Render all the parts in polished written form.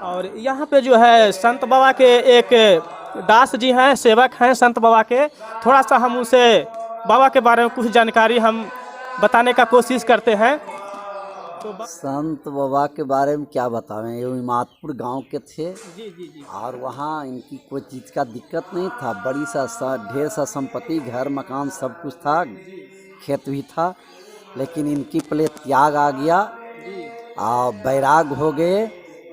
और यहाँ पे जो है संत बाबा के एक दास जी हैं, सेवक हैं संत बाबा के। थोड़ा सा हम उसे बाबा के बारे में कुछ जानकारी हम बताने का कोशिश करते हैं। तो संत बाबा के बारे में क्या बतावें, ये इमादपुर गांव के थे। जी जी जी। और वहाँ इनकी कोई चीज़ का दिक्कत नहीं था, बड़ी सा ढेर सा संपत्ति, घर मकान सब कुछ था, खेत भी था। लेकिन इनकी पहले त्याग आ गया और बैराग हो गए,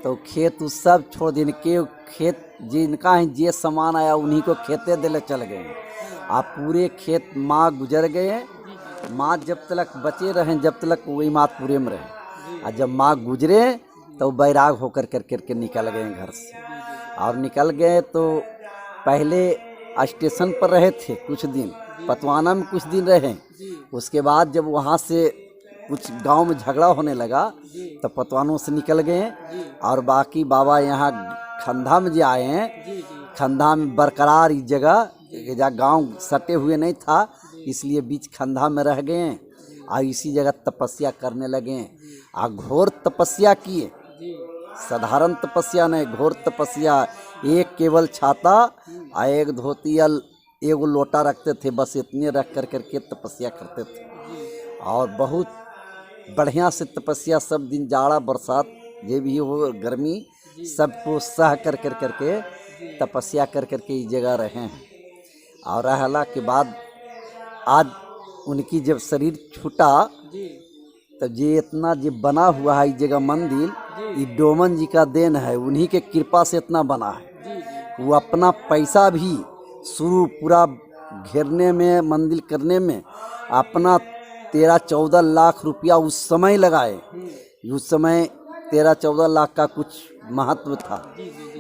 तो खेत उस सब छोड़ दिन के खेत जिनका ही जे सामान आया उन्हीं को खेते दिले चल गए। आप पूरे खेत माँ गुजर गए। माँ जब तक बचे रहें, जब तक वो इमादपुरे में रहे, और जब माँ गुजरे तो बैराग होकर करके निकल गए घर से। और निकल गए तो पहले स्टेशन पर रहे थे कुछ दिन, पतवाना में कुछ दिन रहे। उसके बाद जब वहाँ से कुछ गांव में झगड़ा होने लगा तो पतवानों से निकल गए। और बाकी बाबा यहाँ खंधा में जो आए हैं, खंधा में बरकरार इस जगह जहाँ गांव सटे हुए नहीं था, इसलिए बीच खंधा में रह गए और इसी जगह तपस्या करने लगे। और घोर तपस्या किए, साधारण तपस्या नहीं, घोर तपस्या। एक केवल छाता और एक धोती या एक लोटा रखते थे, बस इतने रख करके तपस्या करते थे। और बहुत बढ़िया से तपस्या, सब दिन जाड़ा बरसात ये भी हो गर्मी सबको सह करके तपस्या करके इस जगह रहे हैं। और रहला के बाद आज उनकी जब शरीर छूटा तो ये इतना जो बना हुआ है इस जगह मंदिर, ये डोमन जी का देन है, उन्हीं के कृपा से इतना बना है। वो अपना पैसा भी शुरू पूरा घेरने में, मंदिर करने में अपना 13-14 लाख रुपया उस समय लगाए। उस समय 13-14 लाख का कुछ महत्व था।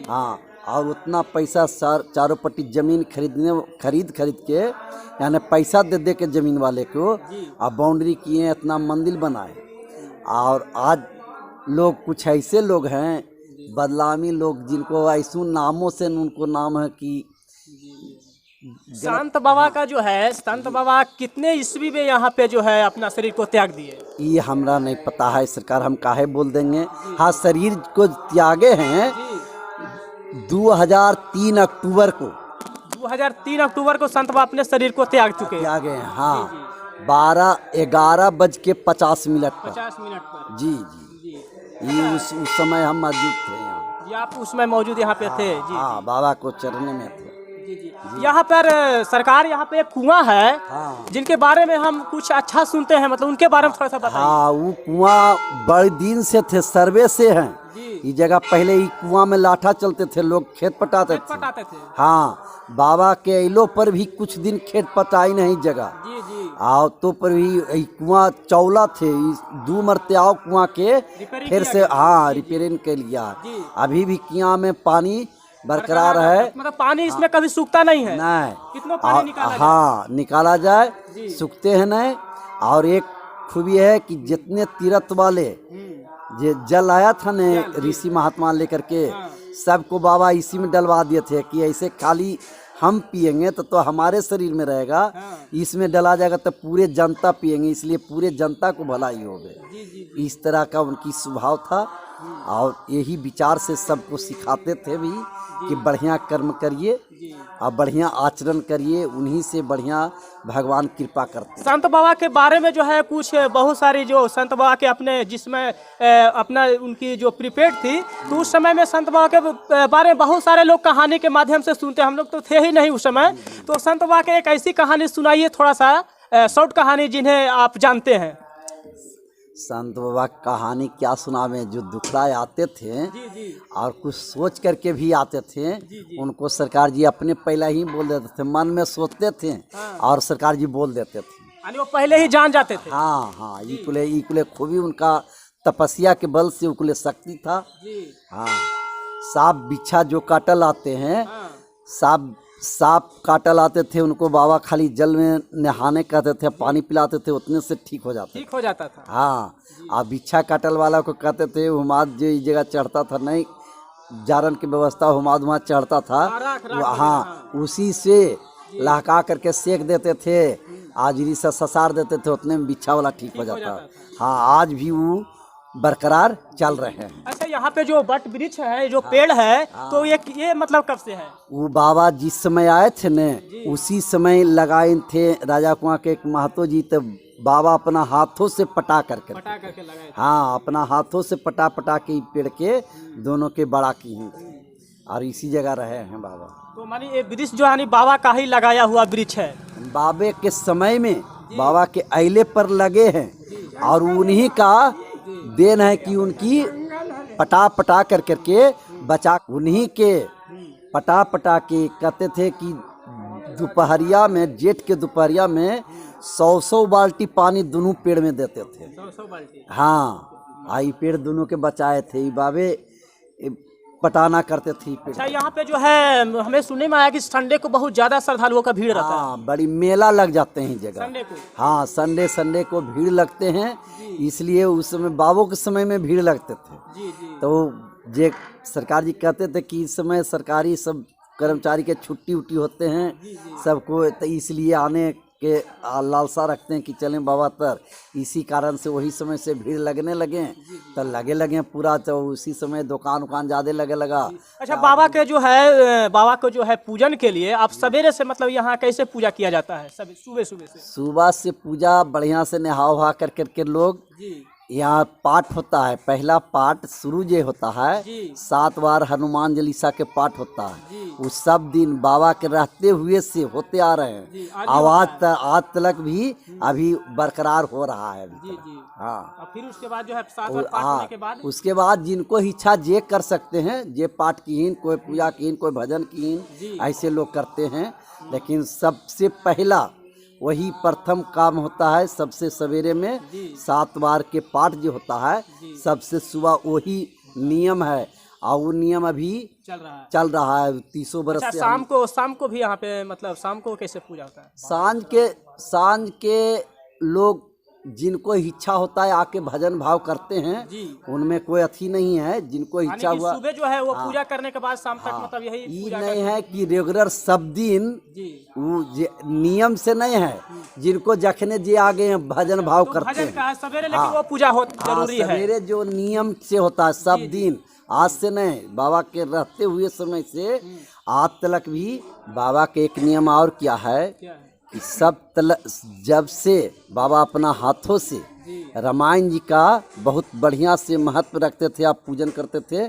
हाँ, और उतना पैसा चारों पट्टी ज़मीन खरीद के, यानी पैसा दे के ज़मीन वाले को, और बाउंड्री किए, इतना मंदिर बनाए। और आज लोग कुछ ऐसे लोग हैं बदलामी लोग, जिनको ऐसू नामों से उनको नाम है कि संत बाबा का जो है, संत बाबा कितने ईस्वी में यहाँ पे जो है अपना शरीर को त्याग दिए? ये हमरा नहीं पता है सरकार, हम काहे बोल देंगे। हाँ, शरीर को त्यागे हैं 2003 अक्टूबर को। 2003 अक्टूबर को संत बाबा अपने शरीर को त्याग चुके हैं। त्यागे हैं, हाँ, 11:11:50 पर। 50 मिनट पर। जी जी, ये उस समय हम मौजूद थे यहाँ। जी, आप उसमें मौजूद यहाँ पे थे? जी हाँ, बाबा को चढ़ने में थे। जी जी। यहाँ पर सरकार, यहाँ पे एक कुआं है, हाँ, जिनके बारे में हम कुछ अच्छा सुनते हैं, मतलब उनके बारे में थोड़ा सा बताइए। हाँ, वो कुआं बड़े दिन से थे, सर्वे से हैं। ये जगह पहले ही कुआं में लाठा चलते थे, लोग खेत पटाते थे। हाँ, बाबा के अइलो पर भी कुछ दिन खेत पटाई नहीं जगह। जी जी। आओ तो पर भी कुआं चौला थे, 2 मरते आओ कुआं के फिर से, हाँ, रिपेयरिंग के लिया। अभी भी कुआं में पानी बरकरार है, मतलब पानी इसमें कभी सूखता नहीं है? नहीं, कितना पानी निकाला हाँ, निकाला जाए, सूखते हैं नहीं। और एक खूबी है कि जितने तीर्थ वाले जे जल आया था ने ऋषि महात्मा लेकर के, सबको बाबा इसी में डलवा दिए थे कि ऐसे खाली हम पिएंगे तो हमारे शरीर में रहेगा, इसमें डला जाएगा तो पूरे जनता पिएंगे, इसलिए पूरे जनता को भलाई होगी। इस तरह का उनकी स्वभाव था। और यही विचार से सबको सिखाते थे भी कि बढ़िया कर्म करिए और बढ़िया आचरण करिए, उन्हीं से बढ़िया भगवान कृपा करते। संत बाबा के बारे में जो है कुछ बहुत सारी, जो संत बाबा के अपने, जिसमें अपना उनकी जो प्रीपेड थी, तो उस समय में संत बाबा के बारे में बहुत सारे लोग कहानी के माध्यम से सुनते हैं। हम लोग तो थे ही नहीं उस समय, तो संत बाबा के एक ऐसी कहानी सुनाइए, थोड़ा सा शॉर्ट कहानी जिन्हें आप जानते हैं। संत बाबा कहानी क्या सुनावे, जो दुखड़ाए आते थे और कुछ सोच करके भी आते थे, उनको सरकार जी अपने पहले ही बोल देते थे, मन में सोचते थे और सरकार जी बोल देते थे, यानी वो पहले ही जान जाते थे। हाँ हाँ, इकुले खूबी उनका तपस्या के बल से उकुले शक्ति था। हाँ, सांप बिच्छा जो काटल आते हैं, सांप काटल आते थे, उनको बाबा खाली जल में नहाने कहते थे, पानी पिलाते थे, उतने से ठीक हो जाता था। हाँ, और बिच्छा काटल वाला को कहते थे हुमाद, जो इस जगह चढ़ता था, नहीं जारन की व्यवस्था, हुमाद वहाँ चढ़ता था, हाँ, उसी से लहका करके सेक देते थे, आजरी से ससार देते थे, उतने में बिच्छा वाला ठीक हो जाता। हाँ, आज भी वो बरकरार चल रहे हैं। अच्छा, यहाँ पे जो वट वृक्ष है, जो पेड़ है, तो ये मतलब कब से है? वो बाबा जिस समय आए थे न, उसी समय लगाए थे राजा कुआं के एक महतो जी, तो बाबा अपना हाथों से पटा करके लगाए थे। हाँ, अपना हाथों से पटा के ई पेड़ के दोनों के बड़ा की हैं और इसी जगह रहे हैं बाबा। तो मानी ये वृक्ष जो है बाबा का ही लगाया हुआ वृक्ष है। बाबे के समय में बाबा के अइले पर लगे हैं और उन्हीं का देन है कि उनकी पटा कर करके बचा, उन्हीं के पटा के कहते थे कि दोपहरिया में, जेठ के दोपहरिया में 100 बाल्टी पानी दोनों पेड़ में देते थे। 100 बाल्टी? हाँ, आई पेड़ दोनों के बचाए थे, बाबे पटाना करते थे पेड़। अच्छा, यहाँ पे जो है हमें सुनने में आया कि संडे को बहुत ज्यादा श्रद्धालुओं का भीड़ रहता है। हाँ, बड़ी मेला लग जाते हैं जगह संडे को। हाँ, संडे को भीड़ लगते हैं, इसलिए उस समय बाबू के समय में भीड़ लगते थे। जी जी। तो जे सरकार जी कहते थे कि इस समय सरकारी सब कर्मचारी के छुट्टी उट्टी होते हैं सबको, तो इसलिए आने के लालसा रखते हैं कि चलें बाबा तर, इसी कारण से वही समय से भीड़ लगने लगे, तो लगे पूरा, तो उसी समय दुकान ज़्यादा लगा। अच्छा, बाबा के जो है, बाबा को जो है पूजन के लिए आप सवेरे से मतलब यहाँ कैसे पूजा किया जाता है? सुबह से सुबह से पूजा बढ़िया से नहा वहा कर करके लोग यहाँ पाठ होता है। पहला पाठ शुरू जे होता है 7 बार हनुमान चालीसा के पाठ होता है, वो सब दिन बाबा के रहते हुए से होते आ रहे हैं, आज तक भी अभी बरकरार हो रहा है अभी तक। हाँ, फिर उसके बाद जो है 7 बार पाठ होने के बाद उसके बाद जिनको इच्छा जे कर सकते हैं, जे पाठ कीन, कोई पूजा कीन, कोई भजन कीन, ऐसे लोग करते हैं। लेकिन सबसे पहला वही प्रथम काम होता है, सबसे सवेरे में 7 बार के पाठ जो होता है, सबसे सुबह वही नियम है और वो नियम अभी चल रहा है 30 बरस अच्छा, से। शाम को भी यहाँ पे मतलब शाम को कैसे पूजा होता है? सांझ के लोग जिनको इच्छा होता है आके भजन भाव करते हैं, उनमें कोई अथी नहीं है। जिनको इच्छा हुआ सुबह जो है वो पूजा करने के बाद शाम तक मतलब यही पूजा नहीं है कि रेगुलर सब दिन वो नियम से नहीं है। जिनको जखने जे आगे हैं भजन भाव करते हैं सवेरे, लेकिन वो पूजा जरूरी है। सवेरे जो नियम से होता है सब दिन, आज से नहीं, बाबा के रहते हुए समय से आज तक भी बाबा के एक नियम और क्या है कि जब से बाबा अपना हाथों से रामायण जी का बहुत बढ़िया से महत्व रखते थे, आप पूजन करते थे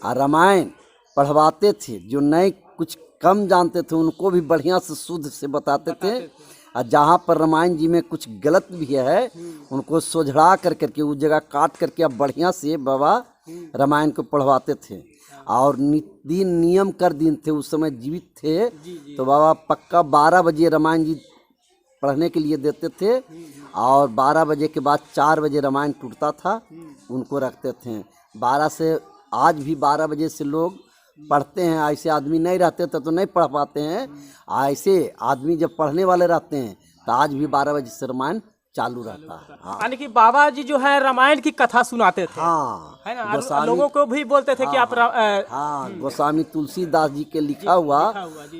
और रामायण पढ़वाते थे। जो नए कुछ कम जानते थे उनको भी बढ़िया से शुद्ध से बताते थे, और जहाँ पर रामायण जी में कुछ गलत भी है उनको सोझड़ा करके उस जगह काट करके अब बढ़िया से बाबा रामायण को पढ़वाते थे। और दिन नियम कर दिन थे, उस समय जीवित थे, तो बाबा पक्का 12 बजे रामायण जी पढ़ने के लिए देते थे और 12 बजे के बाद 4 बजे रामायण टूटता था, उनको रखते थे। 12 से आज भी 12 बजे से लोग पढ़ते हैं। ऐसे आदमी नहीं रहते तो नहीं पढ़ पाते हैं, ऐसे आदमी जब पढ़ने वाले रहते हैं तो आज भी 12 बजे से रामायण चालू रहता है। हाँ, यानी कि बाबा जी जो है रामायण की कथा सुनाते थे। हाँ, है ना, लोगों को भी बोलते थे कि आप हाँ, गोस्वामी तुलसीदास जी के लिखा हुआ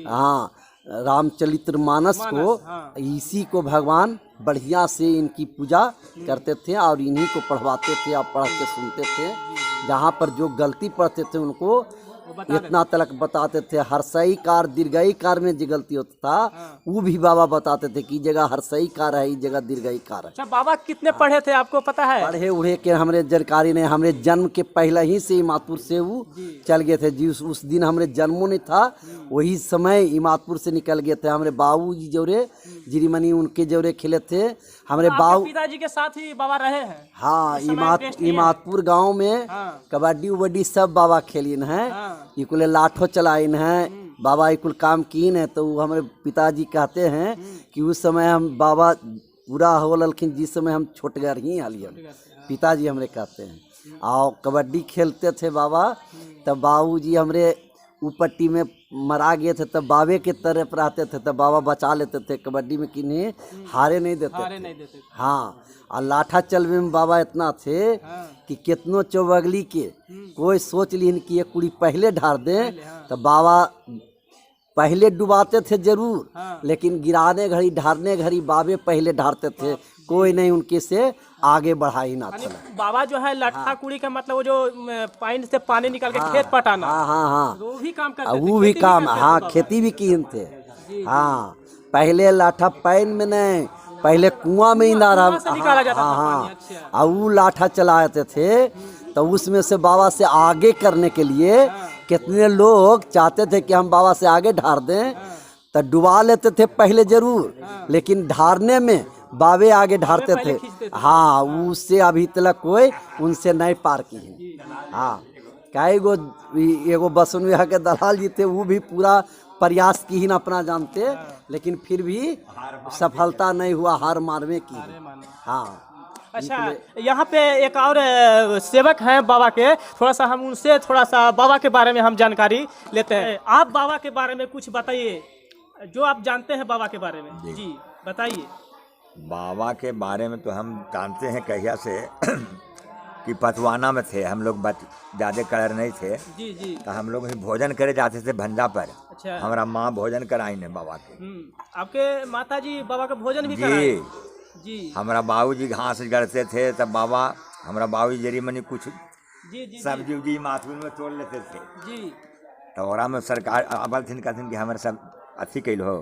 हाँ रामचरितमानस को, इसी को भगवान बढ़िया से इनकी पूजा करते थे और इन्हीं को पढ़वाते थे और पढ़ के सुनते थे। जहाँ पर जो गलती पढ़ते थे उनको इतना तलक बताते थे। हर्षई कार दीर्घई कार में जो गलती होता था वो भी बाबा बताते थे कि जगह हर्षई कार है, इस जगह दीर्घई कार है। अच्छा, बाबा कितने पढ़े थे आपको पता है? पढ़े उड़े के हमरे जानकारी नहीं, हमरे जन्म के पहले ही से इमादपुर से वो चल गए थे जी। उस दिन हमरे जन्मों नहीं था, वही समय इमादपुर से निकल गए थे। हमारे बाबू जी जोरे जिरीमनी उनके जोरे खेले थे। हमारे बाबू पिताजी के साथ ही बाबा रहे हैं। हाँ, इमादपुर गांव में कबड्डी उबड्डी सब बाबा खेलिन है, इकुल लाठो चलाइन है, बाबा इकुल काम कीन है। तो हमारे पिताजी कहते हैं कि उस समय हम बाबा पूरा हो ललखिन जिस समय हम छोटगर ही हालियन, पिताजी हमरे कहते हैं। और कबड्डी खेलते थे बाबा, तब बाबू जी हमरे ऊपट्टी में मरा गए थे, तब बाबे के तरफ रहते थे, तब बाबा बचा लेते थे कबड्डी में, किन्हें हारे नहीं देते। हाँ, और लाठा चलवे में बाबा इतना थे कि कितनों चौबगली के कोई सोच लीन कि ये कुड़ी पहले ढार दें, तो बाबा पहले डुबाते थे जरूर, हाँ। लेकिन गिराने घड़ी ढारने घड़ी बाबे पहले ढारते थे, कोई नहीं उनके से आगे बढ़ा ही ना यानी चला। बाबा जो है लट्ठा कुड़ी का मतलब वो जो पानी से पानी निकाल के खेत पटाना, हाँ हाँ हाँ, वो भी काम करते थे, वो भी खेती काम, करते थे हाँ बाबा। खेती भी किए थे। जी, हाँ, पहले लाठा पैन में नहीं, पहले कुआं में ही नारा, कुआं से निकाला जाता था हाँ पानी, अच्छा। हाँ, वो लाठा चलाते थे, तो उसमें से बाबा से आगे करने के लिए कितने लोग चाहते थे कि हम बाबा से आगे ढार दें, तो डुबा लेते थे पहले जरूर, लेकिन ढारने में बाबे आगे ढारते पहले थे। खींचते थे। हाँ, उससे अभी तक कोई उनसे नहीं पार की है। हाँ, कई गो एगो बसवन विहार के दलाल जी थे, वो भी पूरा प्रयास की ही न अपना जानते, लेकिन फिर भी सफलता नहीं हुआ, हार मारने की। हाँ, अच्छा, यहाँ पे एक और सेवक हैं बाबा के, थोड़ा सा हम उनसे थोड़ा सा बाबा के बारे में हम जानकारी लेते हैं। आप बाबा के बारे में कुछ बताइए, जो आप जानते हैं बाबा के बारे में। जी बताइए। बाबा के बारे में तो हम जानते हैं कहिया से कि पतवाना में थे हम लोग, ज़्यादा कलर नहीं थे, जी जी। तो हम लोग भी भोजन करे जाते थे भंजा पर। अच्छा। हमारा माँ भोजन कराई ने बाबा के। आपके माता जी बाबा का भोजन भी कराए? जी जी हमारा बाबूजी घास गड़ते थे, तब बाबा हमारा बाबूजी जरी मनी कुछ जी जी सब्जी उब्जी माथुन में तोड़ लेते थे, जी। तो ओरा में सरकार अबल थिन कहथिन कि हमारे सब अथी कैल हो,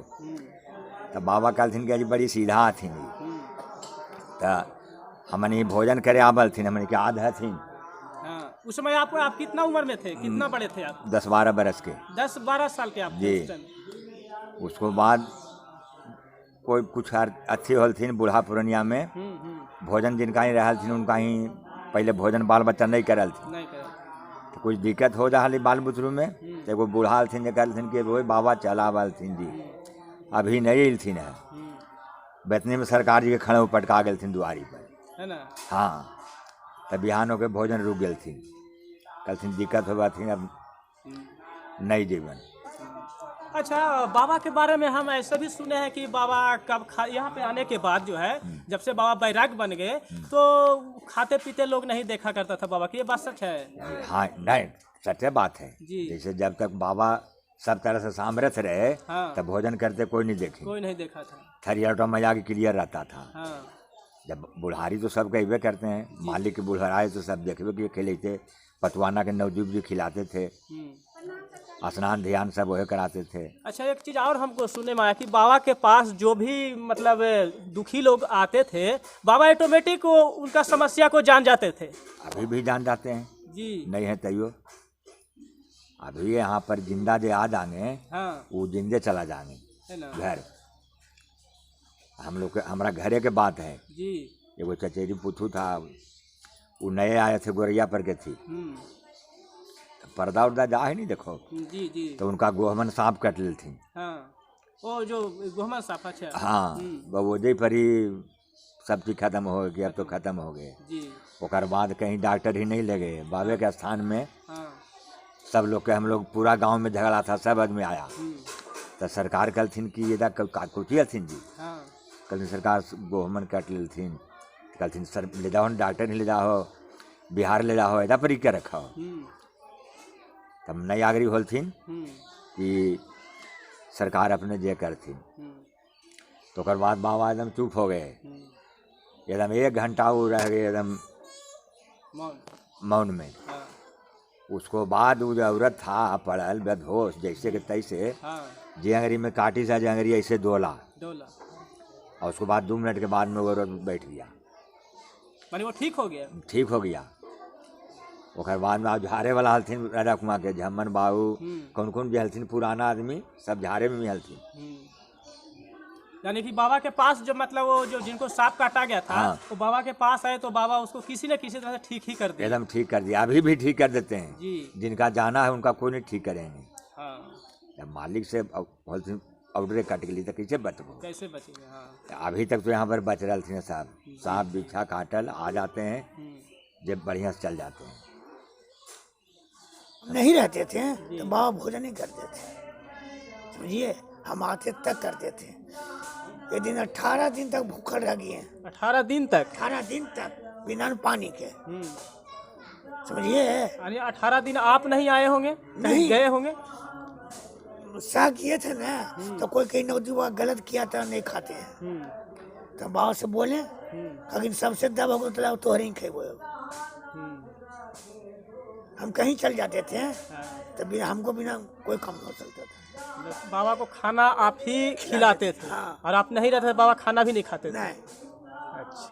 तो बाबा कहथिन कि अजी बड़ी सीधा हथिन, तो हमनी भोजन करे आबल थिन, हमनी के आधा थिन। हाँ, उस समय आप कितना उम्र में थे, कितना बड़े थे आप? 10-12 बरस के। 10-12 साल के आप थे जी। उस टाइम? उसको बाद कोई कुछ अच्छी होलथिन बूढ़ा पुरनिया में, भोजन जिनका ही रहल थिन उनका ही पहले भोजन बाल बच्चा नहीं करल थिन, नहीं करा। तो कुछ दिक्कत हो जाए बाल बुतरू में, तो एगो बूढ़ा हलथिन जो कहलथिन कि रोज बाबा चला हलथिन जी, अभी नहीं अथिन है, बेतने में सरकार जी के खड़े पटका गए थिन दुआरी पर, है ना? हाँ, तब बिहान होकर भोजन रुक गए थिन, कहलथिन दिक्कत होगा थिन, अब नहीं जीवन। अच्छा, बाबा के बारे में हम ऐसे भी सुने हैं कि बाबा कब यहाँ पे आने के बाद जो है, जब से बाबा बैराग बन गए, तो खाते पीते लोग नहीं देखा करता था बाबा की, ये बात सच है? हाँ नहीं, सच्चे बात है। जी। जैसे जब तक बाबा सब तरह से सामर्थ्य रहे, हाँ। तब भोजन करते कोई नहीं देखे, कोई नहीं देखा था। थरियाटा मजा के क्लियर रहता था। हाँ। जब बुढ़ारी तो सब कहबे करते हैं, मालिक के बुढ़ाए तो सब देखबे के खिलाते, पतवाना के नवजूब भी खिलाते थे, स्नान ध्यान सब वही कराते थे। अच्छा, एक चीज़ और हमको सुनने में आया कि बाबा के पास जो भी मतलब दुखी लोग आते थे, बाबा ऑटोमेटिक उनका समस्या को जान जाते थे। अभी भी जान जाते हैं जी। नहीं है तैयो, अभी यहाँ पर जिंदा जो आ जाने, हाँ। वो जिंदे चला जाने है ना? घर। हम लोग के हमारा घरे के बात है, जी। एगो चचेरी पुथू था, वो नए आए थे गोरैया पर के थी, पर्दा उर्दा जा ही नहीं देखो, जी जी। तो उनका गोहमन सांप कट ली थी। हाँ, वो जो गोहमन सांप, अच्छा। हाँ, बवोजे पर ही सब चीज खत्म हो गई, अब तो खत्म हो गए। जी। ओकर बाद कहीं डॉक्टर ही नहीं लगे, बाबे के स्थान में हाँ। सब लोग के, हम लोग पूरा गांव में झगड़ा था, सब आदमी आया, तो सरकार कहलथिन कि ये कुछ हथिन जी, हाँ। कहथिन सरकार गोहमन कट लेथिन, कहलथिन सर ले जाओ डॉक्टर नहीं ले जाओ, बिहार ले जाओ, एदा पर ही क्या रखा हो। तब नई आगरी होलथिन कि सरकार अपने जे करथिन, तो ओकर बाद बाबा एकदम चुप हो गए, एकदम 1 घंटा वो रह गए एकदम मौन में। उसको बाद वो जो औरत था पड़ल बेहोश जैसे कि तैसे, जे अंगरी में काटी सा जंगरी ऐसे डोला, और उसके बाद 2 मिनट के बाद में वो औरत बैठ गया, माने वो ठीक हो गया? ठीक हो गया। ओकर बाद में आप झारे वाला हलथिन राजा कुमार के, झम्मन बाबू कौन कौन भी हलथिन, पुराना आदमी सब झारे में भी हलथिन। यानी कि बाबा के पास जो मतलब वो जो जिनको सांप काटा गया था, हाँ। वो बाबा के पास आए तो बाबा उसको किसी न किसी तरह से ठीक ही कर दिया। एकदम ठीक कर दिया, अभी भी ठीक कर देते हैं जी। जिनका जाना है उनका कोई नहीं ठीक करेंगे। हाँ। जब मालिक से ऑर्डर कट गई तो कैसे बचबो, कैसे बचेंगे? हाँ। अभी तक तो यहाँ पर बच रहे थे साहब, सांप बिच्छा काटल आ जाते हैं, जब बढ़िया से चल जाते हैं। नहीं रहते थे तो बाबा भोजन नहीं करते थे, समझिए, हम आते तक करते थे। ये दिन 18 दिन तक भूखल रह गए। 18 दिन तक? 18 दिन तक बिना पानी के, समझिए। यानी 18 दिन आप नहीं आए होंगे? नहीं गए होंगे? शाह किए थे ना, तो कोई कहीं नौजुआ गलत किया था नहीं खाते हैं। तो बाबा से बोले अगर सबसे दब हो तो तोहरे ही खेबो। हम कहीं चल जाते थे तो बिना हमको बिना कोई काम नहीं हो सकता था। बाबा को खाना आप ही खिलाते थे हाँ। और आप नहीं रहते थे, बाबा खाना भी नहीं खाते थे। नहीं अच्छा।